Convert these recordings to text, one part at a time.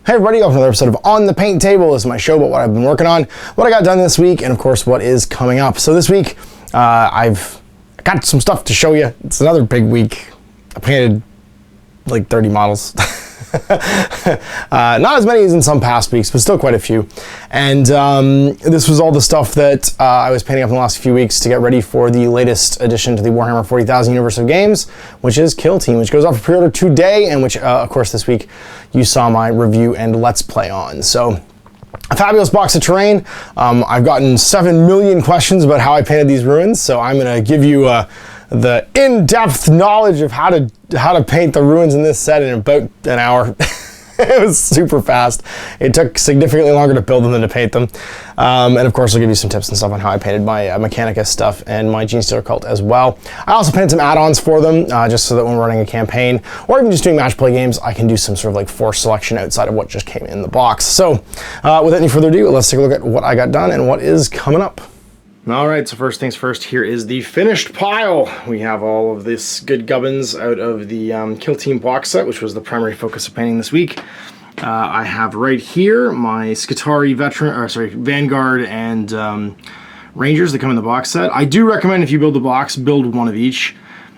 Hey everybody, welcome to another episode of On the Paint Table. This is my show about what I've been working on, what I got done this week, and of course what is coming up. So this week, I've got some stuff to show you. It's another big week. I painted like 30 models. Not as many as in some past weeks, but still quite a few. And this was all the stuff that I was painting up in the last few weeks to get ready for the latest addition to the Warhammer 40,000 universe of games, which is Kill Team, which goes off for pre-order today, and which, of course, this week you saw my review and Let's Play on. So, a fabulous box of terrain. I've gotten 7 million questions about how I painted these ruins, so I'm going to give you the in-depth knowledge of how to paint the ruins in this set in about an hour. It was super fast. It took significantly longer to build them than to paint them. And of course, I'll give you some tips and stuff on how I painted my Mechanicus stuff and my Genestealer cult as well. I also painted some add-ons for them, just so that when we're running a campaign, or even just doing match play games, I can do some sort of like force selection outside of what just came in the box. So, without any further ado, let's take a look at what I got done and what is coming up. All right, so first things first, here is the finished pile. We have all of this good gubbins out of the Kill Team box set, which was the primary focus of painting this week. I have right here my Skitarii Vanguard and Rangers that come in the box set. I do recommend if you build the box, build one of each.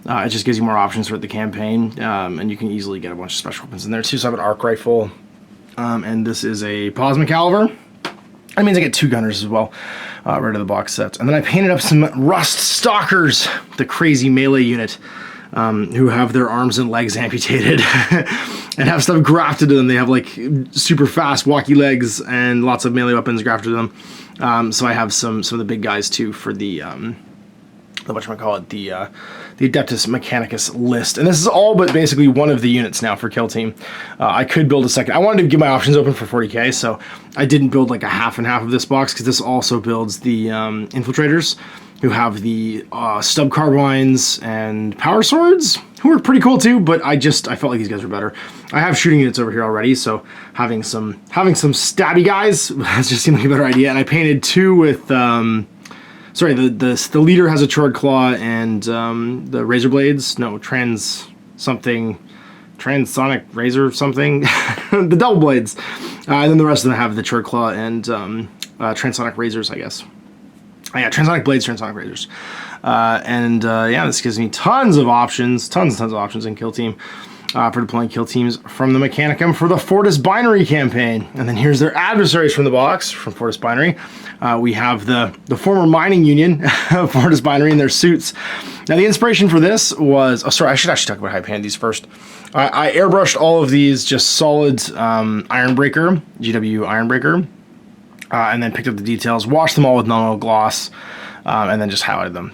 It just gives you more options throughout the campaign, and you can easily get a bunch of special weapons in there too. So I have an arc rifle, and this is a plasma caliber. That means I get 2 gunners as well, right out of the box set. And then I painted up some Rust Stalkers, the crazy melee unit, who have their arms and legs amputated and have stuff grafted to them. They have like super fast walkie legs and lots of melee weapons grafted to them. So I have some of the big guys too for the whatchamacallit, the Adeptus Mechanicus list. And this is all but basically one of the units now for Kill Team. I could build a second. I wanted to give my options open for 40k, so I didn't build like a half and half of this box, because this also builds the Infiltrators, who have the stub carbines and power swords, who are pretty cool too, but I felt like these guys were better. I have shooting units over here already, so having some stabby guys just seemed like a better idea. And I painted 2 with the leader has a Chord Claw and the Razor Blades. No, Transonic Razor something. The Double Blades. And then the rest of them have the Chord Claw and Transonic Razors, I guess. Oh, yeah, Transonic Blades, Transonic Razors. Yeah, this gives me tons of options in Kill Team. For deploying kill teams from the Mechanicum for the Fortis Binary campaign. And then here's their adversaries from the box, from Fortis Binary. We have the former mining union of Fortis Binary in their suits. Now the inspiration for this was, I should actually talk about how I painted these first. I airbrushed all of these just solid Ironbreaker, GW Ironbreaker, and then picked up the details, washed them all with nominal gloss, and then just highlighted them.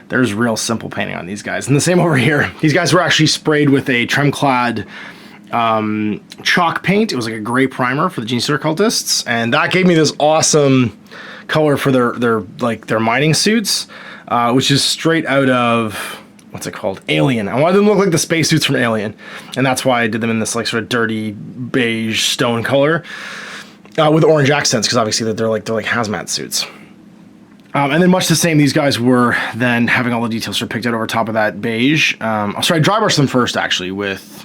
There's real simple painting on these guys. And the same over here. These guys were actually sprayed with a Tremclad chalk paint. It was like a gray primer for the Genestealer cultists. And that gave me this awesome color for their mining suits, which is straight out of, what's it called? Alien. I wanted them to look like the spacesuits from Alien. And that's why I did them in this like sort of dirty beige stone color with orange accents, because obviously they're like hazmat suits. And then much the same, these guys were then having all the details sort of picked out over top of that beige. I dry brushed them first, actually, with,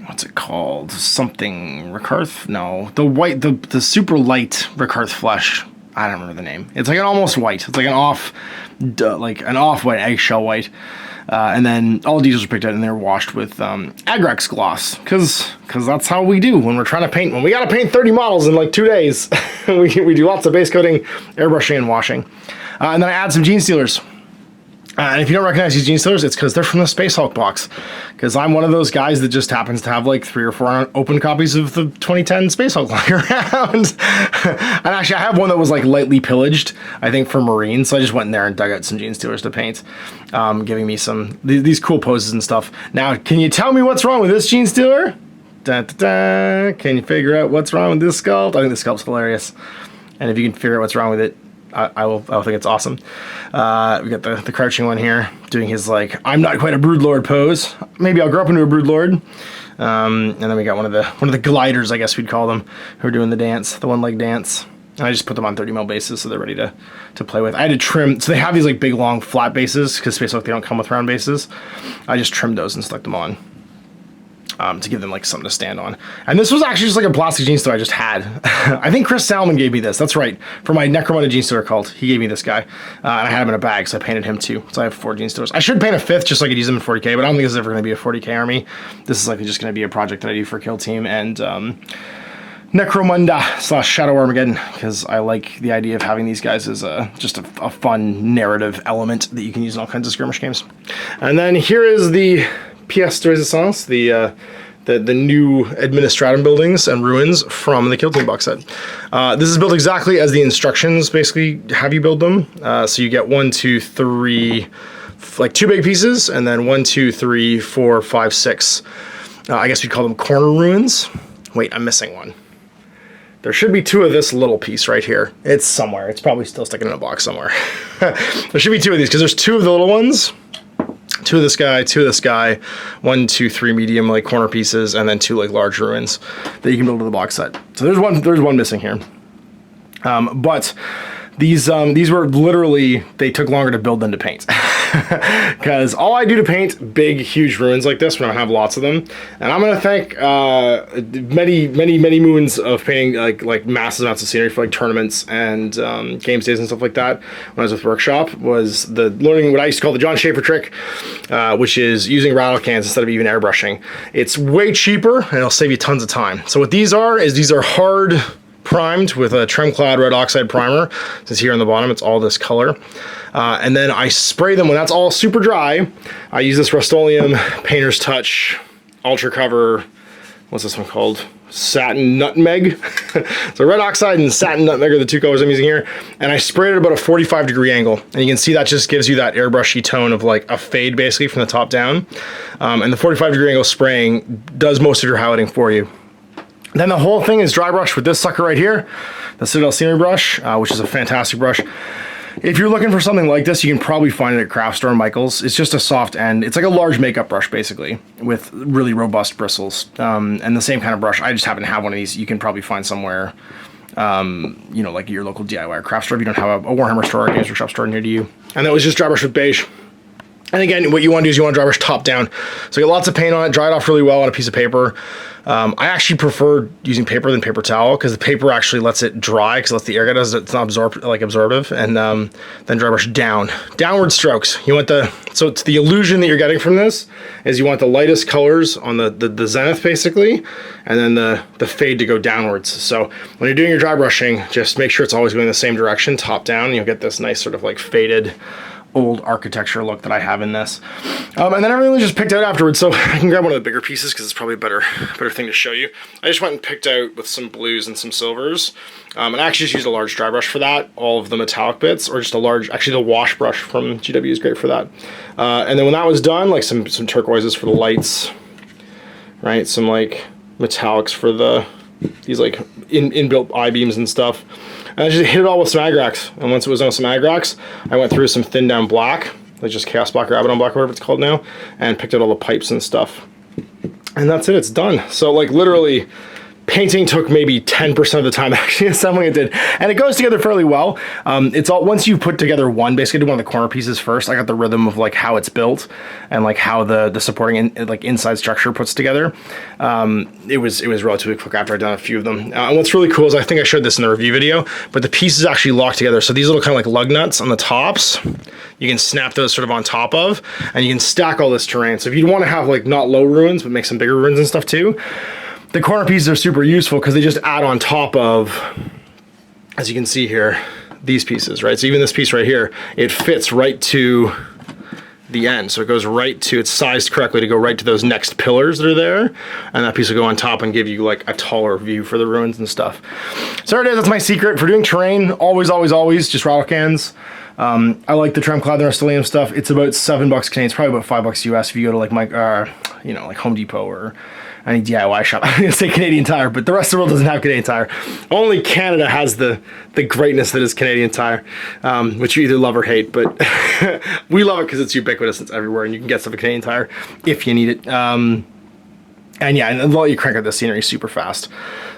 what's it called? Something, Recarth? No, the white, the super light Recarth Flesh. I don't remember the name. It's like an almost white. It's like an off-white, eggshell white. And then all the details are picked out and they're washed with Agrex gloss, because that's how we do when we're trying to paint. When we got to paint 30 models in like 2 days, we do lots of base coating, airbrushing, and washing. And then I add some Genestealers. And if you don't recognize these Genestealers, it's because they're from the Space Hulk box. Because I'm one of those guys that just happens to have like 3 or 4 open copies of the 2010 Space Hulk lying around. And actually, I have one that was like lightly pillaged, I think, for Marine. So I just went in there and dug out some Genestealers to paint, giving me these cool poses and stuff. Now, can you tell me what's wrong with this Genestealer? Da, da, da. Can you figure out what's wrong with this sculpt? I think the sculpt's hilarious. And if you can figure out what's wrong with it, I'll think it's awesome. We got the crouching one here, doing his like, I'm not quite a Broodlord pose. Maybe I'll grow up into a Broodlord. And then we got one of the gliders, I guess we'd call them, who are doing the dance, the one leg dance. And I just put them on 30 mil bases, so they're ready to play with. I had to trim, so they have these like big long flat bases, because Space Hulk, they don't come with round bases. I just trimmed those and stuck them on. to give them like something to stand on. And this was actually just like a plastic gene store I just had. I think Chris Salmon gave me this. That's right. For my Necromunda gene store cult, he gave me this guy. And I had him in a bag, so I painted him too. So I have 4 gene stores. I should paint a 5th just so I could use them in 40k, but I don't think this is ever going to be a 40k army. This is likely just going to be a project that I do for Kill Team and Necromunda / Shadow Armageddon, because I like the idea of having these guys as just a fun narrative element that you can use in all kinds of skirmish games. And then here is the pièce de résistance, the new administratum buildings and ruins from the Kill Team box set. This is built exactly as the instructions basically have you build them. So you get 1, 2, 3, like 2 big pieces, and then 1, 2, 3, 4, 5, 6. I guess we'd call them corner ruins. Wait, I'm missing one. There should be 2 of this little piece right here. It's somewhere. It's probably still sticking in a box somewhere. There should be 2 of these, because there's 2 of the little ones. 2 of this guy, 2 of this guy, 1, 2, 3 medium like corner pieces, and then 2 like large ruins that you can build to the box set. So there's one missing here. But these were literally, they took longer to build than to paint. Because all I do to paint big, huge ruins like this when I have lots of them, and I'm gonna thank many moons of painting like massive amounts of scenery for like tournaments and games days and stuff like that when I was with Workshop, was the learning what I used to call the John Schaefer trick, which is using rattle cans instead of even airbrushing. It's way cheaper and it'll save you tons of time. So what these are hard primed with a Tremclad red oxide primer. Since here on the bottom it's all this color, and then I spray them when that's all super dry. I use this Rust-Oleum Painter's Touch Ultra Cover, what's this one called? Satin Nutmeg. So red oxide and satin nutmeg are the 2 colors I'm using here, and I sprayed it at about a 45-degree angle, and you can see that just gives you that airbrushy tone of like a fade basically from the top down, and the 45-degree angle spraying does most of your highlighting for you. Then the whole thing is dry brushed with this sucker right here, the Citadel Scenery Brush, which is a fantastic brush. If you're looking for something like this, you can probably find it at Craft Store and Michael's. It's just a soft end. It's like a large makeup brush, basically, with really robust bristles. And the same kind of brush. I just happen to have one of these. You can probably find somewhere, you know, like your local DIY or craft store if you don't have a Warhammer store or a Games Workshop store near to you. And that was just dry brush with beige. And again, what you want to do is you want to dry brush top down. So you get lots of paint on it, dry it off really well on a piece of paper. I actually prefer using paper than paper towel, because the paper actually lets it dry, because it lets the air get as it's not absorptive, and then dry brush down. Downward strokes. You want so it's the illusion that you're getting from this is you want the lightest colors on the zenith basically, and then the fade to go downwards. So when you're doing your dry brushing, just make sure it's always going the same direction, top down, and you'll get this nice sort of like faded old architecture look that I have in this. And then everything was just picked out afterwards, so I can grab one of the bigger pieces because it's probably a better thing to show you. I just went and picked out with some blues and some silvers, and I actually just used a large dry brush for that, all of the metallic bits, or just a large, actually the wash brush from GW is great for that. And then when that was done, like some turquoises for the lights, right, some like metallics for these like inbuilt I-beams and stuff. And I just hit it all with some Agrax, and once it was on some Agrax, I went through some thin down black, like just Chaos Black or Abaddon Black, whatever it's called now, and picked out all the pipes and stuff. And that's it, it's done. So like literally, painting took maybe 10% of the time actually assembling it did. And it goes together fairly well. It's all, once you put together basically do one of the corner pieces first, I got the rhythm of like how it's built and like how the supporting like inside structure puts together. It was relatively quick after I'd done a few of them. And what's really cool is, I think I showed this in the review video, but the pieces actually lock together. So these little kind of like lug nuts on the tops, you can snap those sort of on top of, and you can stack all this terrain. So if you want to have like not low ruins, but make some bigger ruins and stuff too, the corner pieces are super useful because they just add on top of, as you can see here, these pieces, right? So even this piece right here, it fits right to the end. So it goes right to, it's sized correctly to go right to those next pillars that are there. And that piece will go on top and give you like a taller view for the ruins and stuff. So there it is, that's my secret. For doing terrain, always, just rattle cans. I like the Tremclad and Rust-Oleum stuff. It's about $7 Canadian. It's probably about $5 US if you go to like you know, like Home Depot or any DIY shop. I'm gonna say Canadian Tire, but the rest of the world doesn't have Canadian Tire. Only Canada has the greatness that is Canadian Tire, which you either love or hate, but we love it because it's ubiquitous, it's everywhere, and you can get stuff at Canadian Tire if you need it. And yeah, and they'll let you crank out the scenery super fast.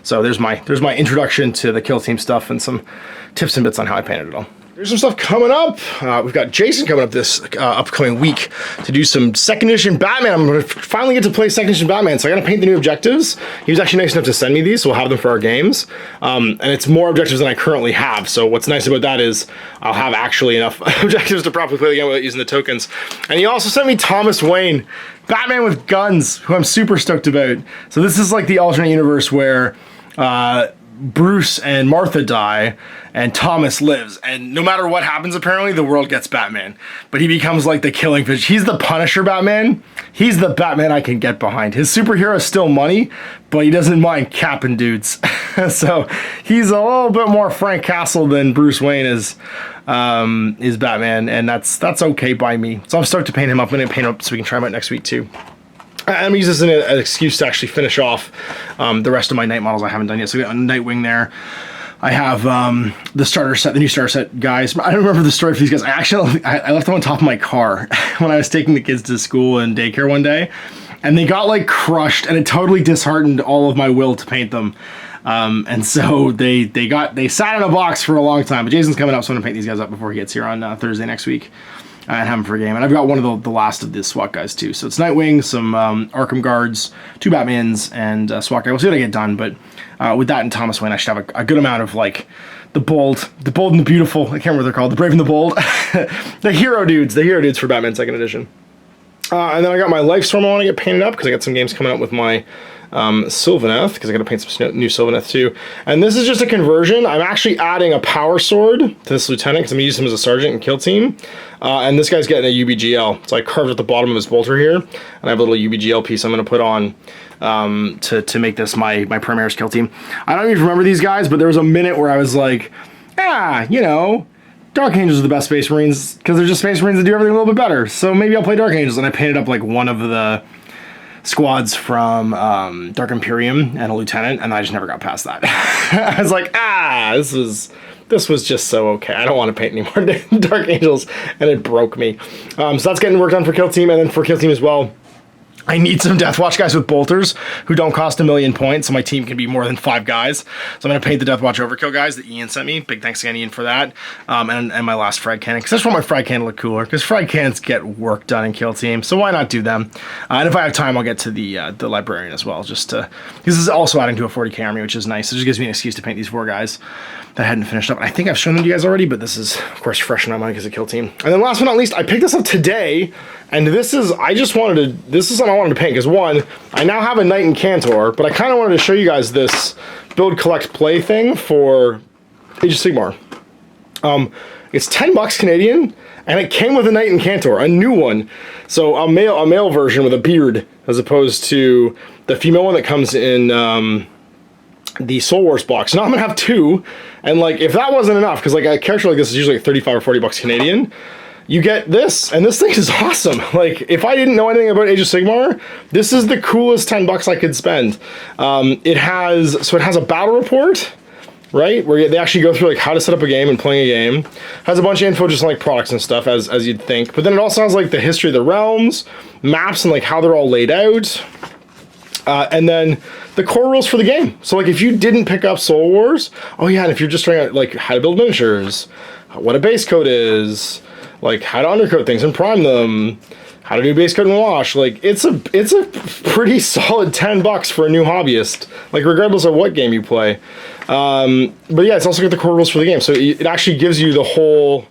So there's my introduction to the Kill Team stuff and some tips and bits on how I painted it all. There's some stuff coming up. We've got Jason coming up this upcoming week to do some 2nd edition Batman. I'm going to finally get to play 2nd edition Batman, so I got to paint the new objectives. He was actually nice enough to send me these, so we'll have them for our games. And it's more objectives than I currently have, so what's nice about that is I'll have actually enough objectives to properly play the game without using the tokens. And he also sent me Thomas Wayne, Batman with guns, who I'm super stoked about. So this is like the alternate universe where Bruce and Martha die and Thomas lives, and no matter what happens, apparently the world gets Batman, but he becomes like the killing fish. He's the Punisher Batman. He's the Batman I can get behind. His superhero is still money, but he doesn't mind capping dudes. So he's a little bit more Frank Castle than Bruce Wayne is Batman, and that's okay by me. So I'm stoked to paint him up. I'm going to paint him up so we can try him out next week too. I'm using this as an excuse to actually finish off the rest of my night models I haven't done yet. So we got a Nightwing there. I have the starter set, the new starter set guys. I don't remember the story for these guys. I left them on top of my car when I was taking the kids to school and daycare one day, and they got like crushed, and it totally disheartened all of my will to paint them. And so they sat in a box for a long time. But Jason's coming up, so I'm gonna paint these guys up before he gets here on Thursday next week. And have them for a game. And I've got one of the last of the SWAT guys too. So it's Nightwing, some Arkham guards, 2 Batmans, and SWAT guy. We'll see what I get done, but with that and Thomas Wayne, I should have a good amount of like the bold and the beautiful. I can't remember what they're called. The brave and the bold, the hero dudes for Batman 2nd edition. And then I got my Lifestorm I want to get painted up because I got some games coming up with my Sylvaneth, because I got to paint some new Sylvaneth too. And this is just a conversion. I'm actually adding a power sword to this lieutenant because I'm going to use him as a sergeant and kill team. And this guy's getting a UBGL. So I carved at the bottom of his bolter here, and I have a little UBGL piece I'm going to put on to make this my Primaris kill team. I don't even remember these guys, but there was a minute where I was like, Dark Angels are the best Space Marines because they're just Space Marines that do everything a little bit better. So maybe I'll play Dark Angels. And I painted up like one of the squads from Dark Imperium and a lieutenant, and I just never got past that. I was like, this was just so okay. I don't want to paint any more Dark Angels, and it broke me. So that's getting work done for Kill Team, and then for Kill Team as well, I need some Deathwatch guys with bolters who don't cost 1,000,000 points, so my team can be more than 5 guys. So I'm going to paint the Deathwatch Overkill guys that Ian sent me. Big thanks again, Ian, for that. And my last frag cannon, because I just want my frag cannon to look cooler, because frag cannons get work done in Kill Team, so why not do them? And if I have time, I'll get to the Librarian as well, just to, this is also adding to a 40k army, which is nice. It just gives me an excuse to paint these 4 guys that I hadn't finished up. And I think I've shown them to you guys already, but this is, of course, fresh in my mind because of Kill Team. And then last but not least, I picked this up today, and this is something I wanted to paint, because one, I now have a Knight and Cantor, but I kind of wanted to show you guys this build, collect, play thing for Age of Sigmar. It's $10 Canadian, and it came with a Knight and Cantor, a new one. So a male version with a beard, as opposed to the female one that comes in the Soul Wars box. Now I'm gonna have 2, and like if that wasn't enough, because like a character like this is usually like 35 or 40 bucks Canadian, you get this, and this thing is awesome. Like if I didn't know anything about Age of Sigmar, this is the coolest $10 I could spend. It has a battle report, right, where they actually go through like how to set up a game and playing a game. Has a bunch of info just on like products and stuff, as you'd think, but then it also has like the history of the realms, maps, and like how they're all laid out. And then the core rules for the game. So like if you didn't pick up Soul Wars, oh yeah, and if you're just trying out like how to build miniatures, what a base coat is, like how to undercoat things and prime them, how to do base coat and wash, like it's a pretty solid $10 for a new hobbyist, like regardless of what game you play. But yeah, it's also got the core rules for the game, so it actually gives you the whole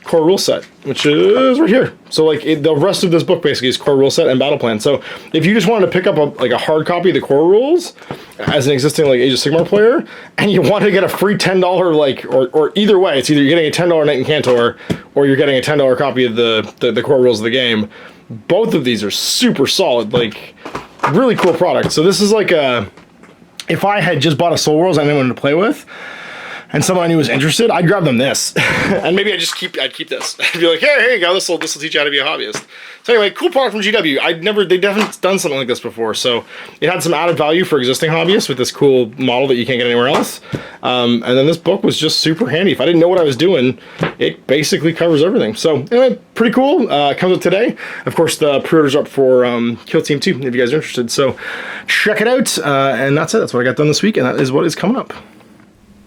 core rule set, which is right here. So like the rest of this book basically is core rule set and battle plan. So if you just wanted to pick up a hard copy of the core rules as an existing like Age of Sigmar player, and you want to get a free $10 like, or either way, it's either you're getting a $10 Knight and Cantor, or you're getting a $10 copy of the core rules of the game. Both of these are super solid, like really cool products. So this is like if I had just bought a Soul Wars I didn't want to play with, and someone I knew was interested, I'd grab them this. And maybe I'd keep this. I'd be like, hey, here you go, this will teach you how to be a hobbyist. So anyway, cool product from GW. They definitely done something like this before, so it had some added value for existing hobbyists with this cool model that you can't get anywhere else. And then this book was just super handy. If I didn't know what I was doing, it basically covers everything. So anyway, pretty cool. Comes up today. Of course, the pre-orders are up for Kill Team 2, if you guys are interested. So check it out. And that's it. That's what I got done this week, and that is what is coming up.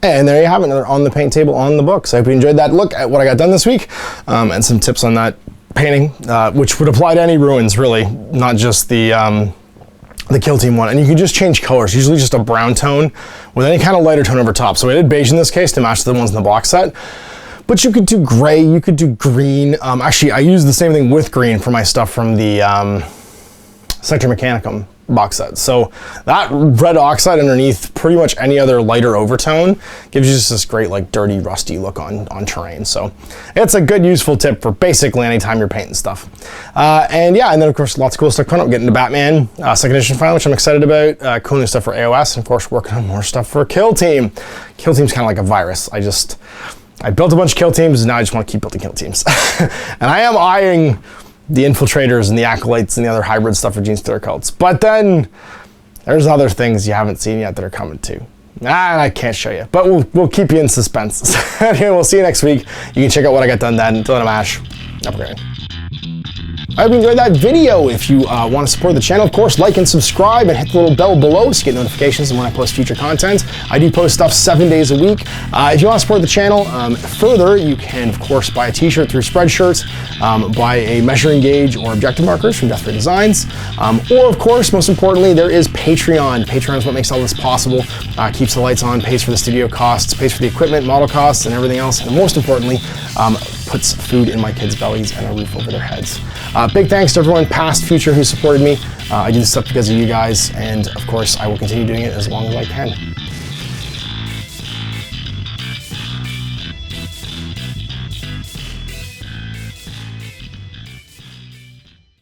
And there you have it, another on the paint table on the books. I hope you enjoyed that look at what I got done this week, and some tips on that painting, which would apply to any ruins, really, not just the Kill Team one. And you can just change colors, usually just a brown tone with any kind of lighter tone over top. So I did beige in this case to match the ones in the box set. But you could do gray, you could do green. Actually, I use the same thing with green for my stuff from the Sector Mechanicum box set. So that red oxide underneath pretty much any other lighter overtone gives you just this great like dirty rusty look on terrain. So it's a good useful tip for basically anytime you're painting stuff. And yeah, and then of course lots of cool stuff coming up. Getting to Batman second edition finally, which I'm excited about. Cool new stuff for AOS, and of course working on more stuff for Kill Team. Kill Team's kind of like a virus. I built a bunch of Kill Teams, and now I just want to keep building Kill Teams. And I am eyeing the Infiltrators and the Acolytes and the other hybrid stuff for Gene Stealer cults. But then there's other things you haven't seen yet that are coming too. And I can't show you, but we'll keep you in suspense. Anyway, we'll see you next week. You can check out what I got done then. Until then, I'm Ash. Have a great night. I hope you enjoyed that video. If you want to support the channel, of course, like and subscribe and hit the little bell below so you get notifications when I post future content. I do post stuff 7 days a week. If you want to support the channel further, you can, of course, buy a t-shirt through Spreadshirts, buy a measuring gauge or objective markers from Death Ray Designs, or, of course, most importantly, there is Patreon. Patreon is what makes all this possible, keeps the lights on, pays for the studio costs, pays for the equipment, model costs, and everything else, and most importantly, puts food in my kids' bellies and a roof over their heads. Big thanks to everyone, past, future, who supported me. I do this stuff because of you guys, and of course, I will continue doing it as long as I can.